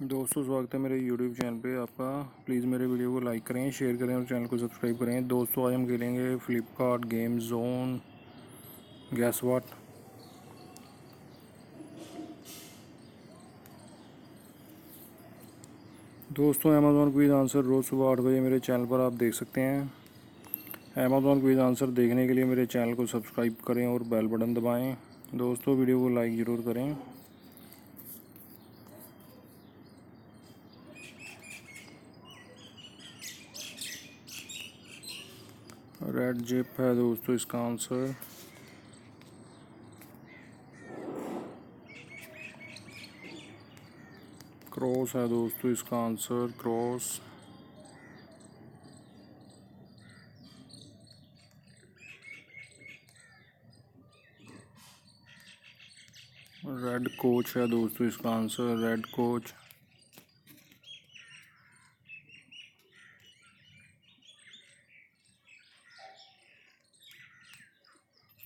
दोस्तों स्वागत है मेरे यूट्यूब चैनल पे आपका। प्लीज़ मेरे वीडियो को लाइक करें, शेयर करें और चैनल को सब्सक्राइब करें। दोस्तों आज हम खेलेंगे Flipkart game zone. Gas what. दोस्तों अमेज़ॉन क्विज आंसर रोज़ सुबह 8 बजे मेरे चैनल पर आप देख सकते हैं। अमेज़ॉन क्विज आंसर देखने के लिए मेरे चैनल को सब्सक्राइब करें और बेल बटन दबाएँ। दोस्तों वीडियो को लाइक ज़रूर करें। रेड जिप है दोस्तों इसका आंसर। क्रॉस है दोस्तों इसका आंसर, क्रॉस। रेड कोच है दोस्तों इसका आंसर, रेड कोच।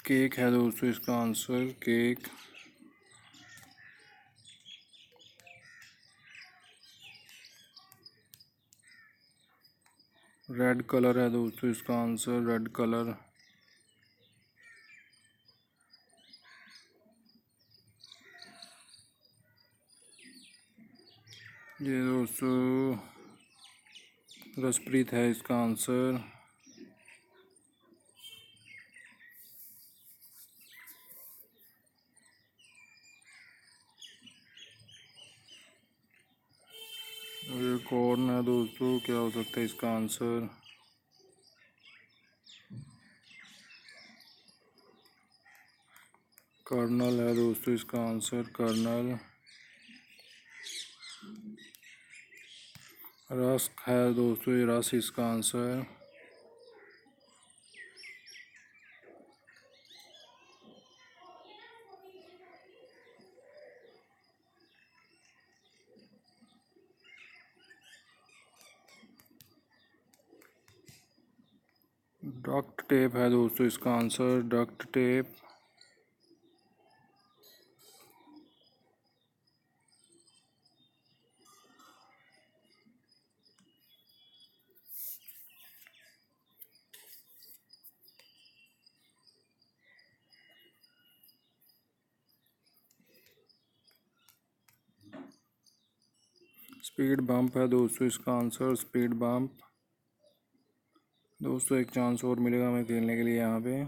केक है दोस्तों इसका आंसर, केक। रेड कलर है दोस्तों इसका आंसर, रेड कलर। ये दोस्तों रसप्रीत है इसका आंसर। ये कॉर्न है दोस्तों, क्या हो सकता है इसका आंसर। कर्नल है दोस्तों इसका आंसर, कर्नल। रस्क है दोस्तों, ये रस इसका आंसर। डक्ट टेप है दोस्तों इसका answer, duct tape. Speed bump है दोस्तों इसका आंसर, स्पीड बम्प। दोस्तों एक चांस और मिलेगा हमें खेलने के लिए यहाँ पे।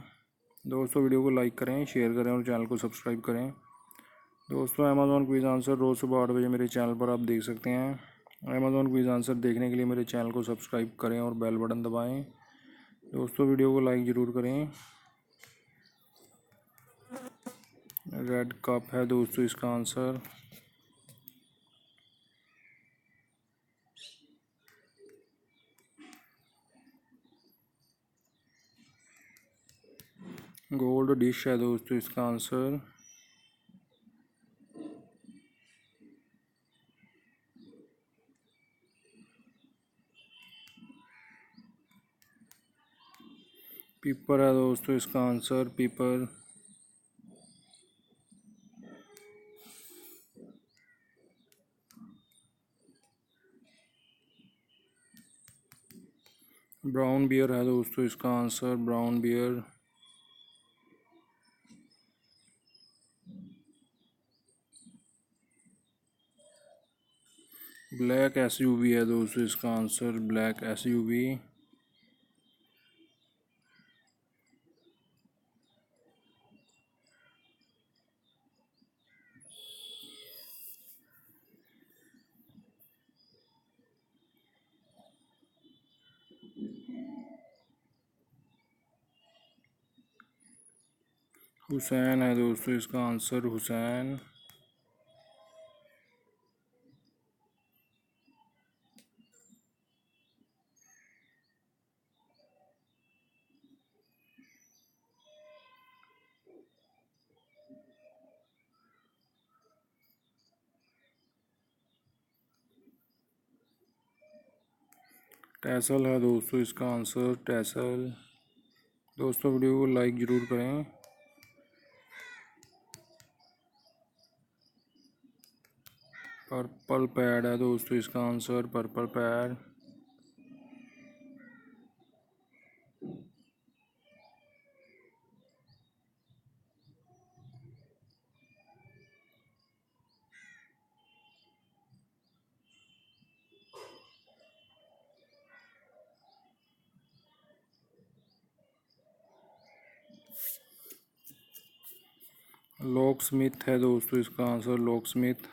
दोस्तों वीडियो को लाइक करें, शेयर करें और चैनल को सब्सक्राइब करें। दोस्तों अमेज़ॉन क्विज आंसर रोज़ सुबह 8 बजे मेरे चैनल पर आप देख सकते हैं। अमेज़ॉन क्विज आंसर देखने के लिए मेरे चैनल को सब्सक्राइब करें और बेल बटन दबाएं। दोस्तों वीडियो को लाइक ज़रूर करें। रेड कप है दोस्तों इसका आंसर। गोल्ड डिश है दोस्तों इसका आंसर। पीपर है दोस्तों इसका आंसर, पीपर। ब्राउन बियर है दोस्तों इसका answer, brown bear. Black SUV है दोस्तों इसका आंसर, ब्लैक एसयूवी। हुसैन है दोस्तों इसका आंसर, हुसैन। टैसल है दोस्तों इसका आंसर, टैसल। दोस्तों वीडियो को लाइक ज़रूर करें। पर्पल पैड है दोस्तों इसका answer, purple pad. Lock Smith है दोस्तों इसका आंसर, लॉक स्मिथ।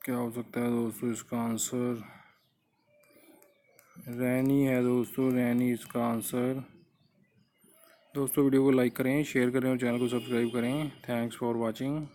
क्या हो सकता है दोस्तों इसका आंसर? रैनी है दोस्तों, रैनी इसका आंसर। दोस्तों वीडियो को लाइक करें, शेयर करें और चैनल को सब्सक्राइब करें। Thanks for watching.